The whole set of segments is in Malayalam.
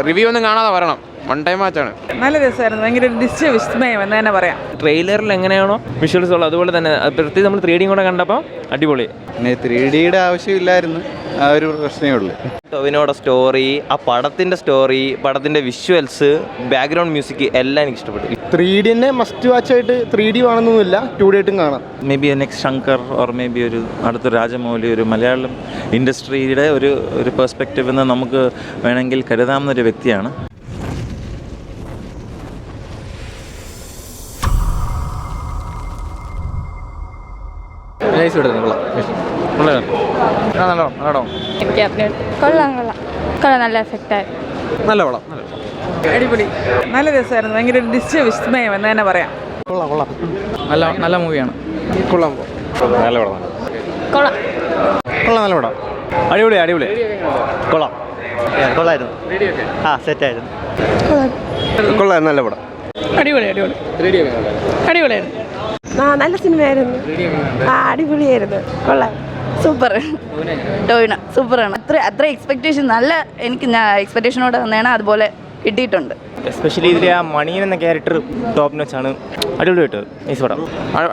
റിവ്യൂ ഒന്നും കാണാതെ വരണം. വൺ ടൈം മാച്ചാണ്. നല്ല രസമായിരുന്നു. ഭയങ്കര വിസ്മയം എന്ന് തന്നെ പറയാം. ട്രെയിലറിൽ എങ്ങനെയാണോ വിഷ്വൽസ് ഉള്ളത് അതുപോലെ തന്നെ പ്രത്യേകിച്ച് നമ്മൾ 3D കൂടെ കണ്ടപ്പോൾ അടിപൊളി. 3Dയുടെ ആവശ്യമില്ലായിരുന്നു, ആ ഒരു പ്രശ്നമേ ഉള്ളൂ. ടൊവിനോയുടെ സ്റ്റോറി, ആ പടത്തിൻ്റെ സ്റ്റോറി, പടത്തിൻ്റെ വിഷ്വൽസ്, ബാക്ക്ഗ്രൗണ്ട് മ്യൂസിക് എല്ലാം എനിക്ക് ഇഷ്ടപ്പെട്ടു. 3D തന്നെ മസ്റ്റ് വാച്ചായിട്ട് 3D വേണമെന്നൊന്നുമില്ല, 2D ആയിട്ടും കാണാം. May be next Shankar or may be ഒരു അടുത്ത രാജമൗലി, ഒരു മലയാളം ഇൻഡസ്ട്രിയുടെ ഒരു പെർസ്പെക്റ്റീവ് എന്ന് നമുക്ക് വേണമെങ്കിൽ കരുതാവുന്നൊരു വ്യക്തിയാണ്. നല്ല എഫക്റ്റായി. നല്ല പടം, അടിപൊളി, നല്ല രസമായിരുന്നു. ഭയങ്കര വിസ്മയം എന്ന് തന്നെ പറയാം. നല്ല മൂവിയാണ്. കൊള്ളാം, നല്ല പടം. നല്ല പടം, അടിപൊളി കൊള്ളായിരുന്നു. സെറ്റായിരുന്നു. കൊള്ളാം, നല്ല പടം. അടിപൊളിയായിരുന്നു. നല്ല സിനിമയായിരുന്നു. അടിപൊളിയായിരുന്നു. കൊള്ളാം, സൂപ്പർ. ടോവിനോ സൂപ്പറാണ്. അത്ര എക്സ്പെക്ടേഷൻ നല്ല, എനിക്ക് എക്സ്പെക്ടേഷനോടെ വന്നതാണ്, അതുപോലെ കിട്ടിയിട്ടുണ്ട്. എസ്പെഷ്യലി ഇതിലെ ആ മണിയൻ എന്ന ക്യാരക്ടർ ടോപ്പ് നോച്ചാണ്. അടിപൊളിയായിട്ട് നൈസ് പടം.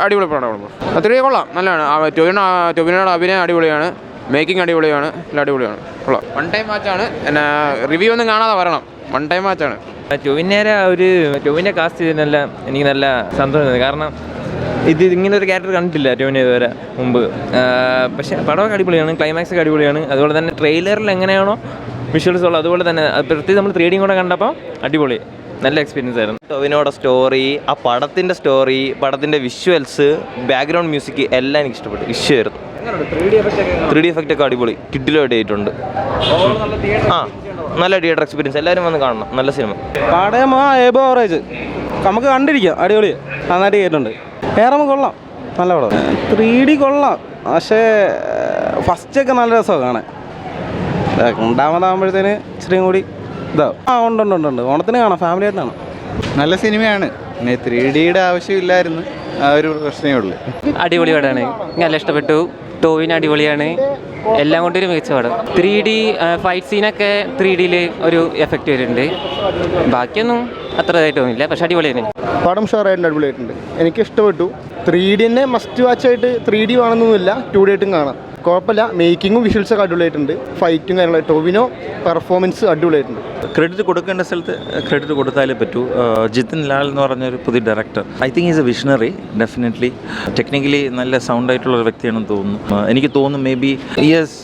അടിപൊളി പടം. അത്രയും കൊള്ളാം, നല്ലതാണ്. ടൊവിനോയുടെ അഭിനയം അടിപൊളിയാണ്, മേക്കിംഗ് അടിപൊളിയാണ്, എല്ലാം അടിപൊളിയാണ്, കൊള്ളാം. വൺ ടൈം മാച്ചാണ്. പിന്നെ റിവ്യൂ ഒന്നും കാണാതെ വരണം. വൺ ടൈം മാച്ചാണ്. ടൊവിനെ കാസ്റ്റ് ചെയ്തതിനെല്ലാം എനിക്ക് നല്ല സന്തോഷം. കാരണം ഇങ്ങനെ ഒരു ക്യാരക്ടർ കണ്ടിട്ടില്ല ടൊവിനെ ഇതുവരെ മുമ്പ്. പക്ഷേ പടമൊക്കെ അടിപൊളിയാണ്, ക്ലൈമാക്സ് ഒക്കെ അടിപൊളിയാണ്. അതുപോലെ തന്നെ ട്രെയിലറിൽ എങ്ങനെയാണോ വിഷ്വൽസ് ഉള്ളത് അതുപോലെ തന്നെ പ്രത്യേകിച്ച് നമ്മൾ 3D കൂടെ കണ്ടപ്പോൾ അടിപൊളി, നല്ല എക്സ്പീരിയൻസ് ആയിരുന്നു. ടൊവിനോയുടെ സ്റ്റോറി, ആ പടത്തിൻ്റെ സ്റ്റോറി, പടത്തിൻ്റെ വിഷ്വൽസ്, ബാക്ക്ഗ്രൗണ്ട് മ്യൂസിക് എല്ലാം എനിക്ക് ഇഷ്ടപ്പെട്ടു. ഇഷ്ടമായിരുന്നു. 3D എഫക്റ്റ് ഒക്കെ അടിപൊളി, കിഡിലായിട്ട് ആയിട്ടുണ്ട്. നല്ല തിയേറ്റർ എക്സ്പീരിയൻസ്, എല്ലാവരും വന്ന് കാണണം. നല്ല സിനിമ. പാടയം എബോ ആവറേജ്, നമുക്ക് കണ്ടിരിക്കാം. അടിപൊളി, നന്നായിട്ട് കേട്ടിട്ടുണ്ട്. വേറെ കൊള്ളാം, നല്ല പടം. 3D കൊള്ളാം, പക്ഷേ ഫസ്റ്റൊക്കെ നല്ല രസമാണ് കാണാൻ. രണ്ടാമതാകുമ്പോഴത്തേന് ഇച്ചിരിയും കൂടി ഇതാവും. ഉണ്ട്. ഓണത്തിന് കാണാം, ഫാമിലി ആയിട്ട് കാണാം. നല്ല സിനിമയാണ്. 3Dയുടെ ആവശ്യമില്ലായിരുന്നു, ആ ഒരു പ്രശ്നമേ ഉള്ളൂ. അടിപൊളി പടമാണ്, നല്ല ഇഷ്ടപ്പെട്ടു. ടോവിന് അടിപൊളിയാണ്, എല്ലാം കൊണ്ടൊരു മികച്ച പടം. 3D ഫൈറ്റ് സീനൊക്കെ 3Dയിൽ ഒരു എഫക്റ്റ് വരുന്നുണ്ട്. ബാക്കിയൊന്നും അത്ര ഇതായിട്ട് തോന്നില്ല, പക്ഷെ അടിപൊളിയാണ്. പടം ഷുവറായിട്ടുണ്ട്, അടിപൊളിയായിട്ടുണ്ട്. എനിക്ക് ഇഷ്ടപ്പെട്ടു. 3D തന്നെ മസ്റ്റ് വാച്ചായിട്ട് 3D വേണമെന്നൊന്നുമില്ല, 2D ആയിട്ടും കാണാം. കുഴപ്പമില്ല. മേക്കിങ്ങും വിഷ്വൽസൊക്കെ അടിപൊളിയായിട്ടുണ്ട്. ഫൈറ്റും കാര്യങ്ങളായിട്ട് ടൊവിനോ പെർഫോമൻസ് അടിപൊളിയായിട്ടുണ്ട്. ക്രെഡിറ്റ് കൊടുക്കേണ്ട സ്ഥലത്ത് ക്രെഡിറ്റ് കൊടുത്താലേ പറ്റൂ. ജിതിൻ ലാൽ എന്ന് പറഞ്ഞൊരു പുതിയ director, I think is A visionary. Definitely technically നല്ല സൗണ്ട് ആയിട്ടുള്ള ഒരു വ്യക്തിയാണെന്ന് തോന്നുന്നു. എനിക്ക് തോന്നുന്നു may be yes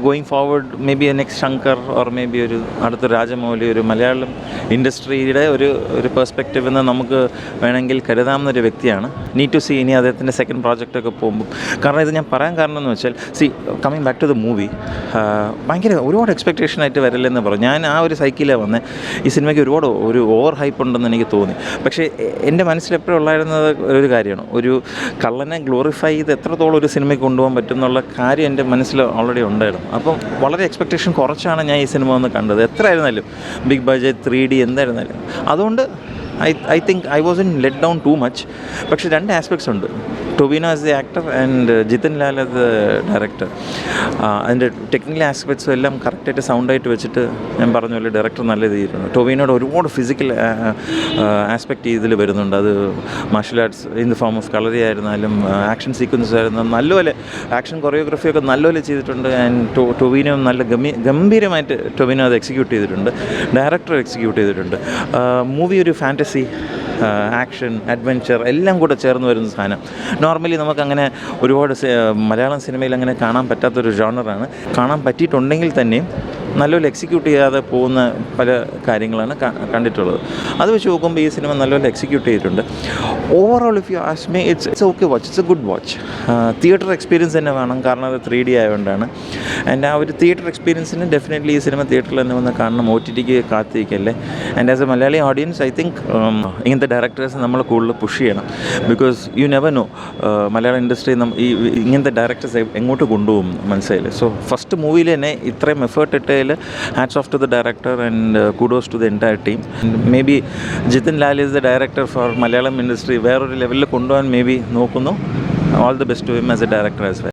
going forward may be next Shankar or may be ഒരു അടുത്ത രാജമൗലി, ഒരു മലയാളം ഇൻഡസ്ട്രിയുടെ ഒരു പെർസ്പെക്റ്റീവ് എന്ന് നമുക്ക് വേണമെങ്കിൽ കരുതാവുന്നൊരു വ്യക്തിയാണ്. നീഡ് ടു സീ ഇനി അദ്ദേഹത്തിൻ്റെ സെക്കൻഡ് പ്രോജക്റ്റൊക്കെ പോകുമ്പോൾ. കാരണം ഇത് ഞാൻ പറയാൻ കാരണം എന്ന് വെച്ചാൽ coming back to the movie, ഭയങ്കര ഒരുപാട് എക്സ്പെക്റ്റേഷൻ ആയിട്ട് വരില്ലെന്ന് പറഞ്ഞു. ഞാൻ ആ ഒരു സൈക്കിളിലാണ് വന്നത്. ഈ സിനിമയ്ക്ക് ഒരുപാട് ഒരു ഓവർ ഹൈപ്പ് ഉണ്ടെന്ന് എനിക്ക് തോന്നി. പക്ഷേ എൻ്റെ മനസ്സിൽ എപ്പോഴും ഉള്ളായിരുന്നത് ഒരു കാര്യമാണ്, ഒരു കള്ളനെ ഗ്ലോറിഫൈ ചെയ്ത് എത്രത്തോളം ഒരു സിനിമയ്ക്ക് കൊണ്ടുപോകാൻ പറ്റും എന്നുള്ള കാര്യം എൻ്റെ മനസ്സിൽ ഓൾറെഡി ഉണ്ടായിരുന്നു. അപ്പം വളരെ എക്സ്പെക്റ്റേഷൻ കുറച്ചാണ് ഞാൻ ഈ സിനിമ വന്ന് കണ്ടത്. എത്രയായിരുന്നാലും ബിഗ് ബഡ്ജറ്റ് 3D എന്തായിരുന്നാലും. അതുകൊണ്ട് I think I was in let down too much. പക്ഷേ രണ്ട് ആസ്പെക്ട്സ് ഉണ്ട്. Tovino as the actor and Jithin Lal as the director. അതിൻ്റെ ടെക്നിക്കൽ ആസ്പെക്ട്സും എല്ലാം കറക്റ്റായിട്ട് സൗണ്ടായിട്ട് വെച്ചിട്ട് ഞാൻ പറഞ്ഞ പോലെ ഡയറക്ടർ നല്ല ചെയ്തിട്ടുണ്ട്. ടൊവിനോട് ഒരുപാട് ഫിസിക്കൽ ആസ്പെക്റ്റ് ഇതിൽ വരുന്നുണ്ട്. അത് martial arts in the form of kalari ആയിരുന്നാലും ആക്ഷൻ സീക്വൻസ് ആയിരുന്നാലും നല്ലപോലെ ആക്ഷൻ കൊറിയോഗ്രഫിയൊക്കെ നല്ലപോലെ ചെയ്തിട്ടുണ്ട്. ആൻഡ് ടൊവിനോ നല്ല ഗംഭീരമായിട്ട് ടൊവിനോ അത് എക്സിക്യൂട്ട് ചെയ്തിട്ടുണ്ട്. ഡയറക്ടർ എക്സിക്യൂട്ട് ചെയ്തിട്ടുണ്ട്. മൂവി ഒരു ഫാൻറ്റസി, ആക്ഷൻ, അഡ്വെഞ്ചർ എല്ലാം കൂടെ ചേർന്ന് വരുന്ന സാധനം. നോർമലി നമുക്കങ്ങനെ ഒരുപാട് മലയാളം സിനിമയിൽ അങ്ങനെ കാണാൻ പറ്റാത്തൊരു ജോണറാണ്. കാണാൻ പറ്റിയിട്ടുണ്ടെങ്കിൽ തന്നെയും നല്ലപോലെ എക്സിക്യൂട്ട് ചെയ്യാതെ പോകുന്ന പല കാര്യങ്ങളാണ് കണ്ടിട്ടുള്ളത്. അത് വെച്ച് നോക്കുമ്പോൾ ഈ സിനിമ നല്ലപോലെ എക്സിക്യൂട്ട് ചെയ്തിട്ടുണ്ട്. Overall if you ask me it's okay watch, it's a good watch. Theatre experience തന്നെ വേണം, കാരണം അത് 3D ആയതുകൊണ്ടാണ്. ആൻഡ് ആ ഒരു തിയേറ്റർ എക്സ്പീരിയൻസിന് ഡെഫിനറ്റ്ലി ഈ സിനിമ തിയേറ്ററിൽ തന്നെ വന്ന് കാണണം. OTTക്ക് കാത്തിരിക്കല്ലേ. And as a Malayali audience I think ഇങ്ങനത്തെ ഡയറക്ടേഴ്സ് നമ്മൾ കൂടുതൽ പുഷ് ചെയ്യണം. Because you never know Malayalam industry ഈ ഇങ്ങനത്തെ ഡയറക്ടേഴ്സ് എങ്ങോട്ട് കൊണ്ടുപോകും മനസ്സിലായില്ലേ. സോ ഫസ്റ്റ് മൂവിയിൽ തന്നെ ഇത്രയും effort ഇട്ടതിൽ hats off to the director and kudos to the entire team. And maybe Jitin Lal is the director for Malayalam industry. വേറൊരു ലെവലിൽ കൊണ്ടുപോകാൻ മേ ബി നോക്കുന്നു. All the best to him as a director as well.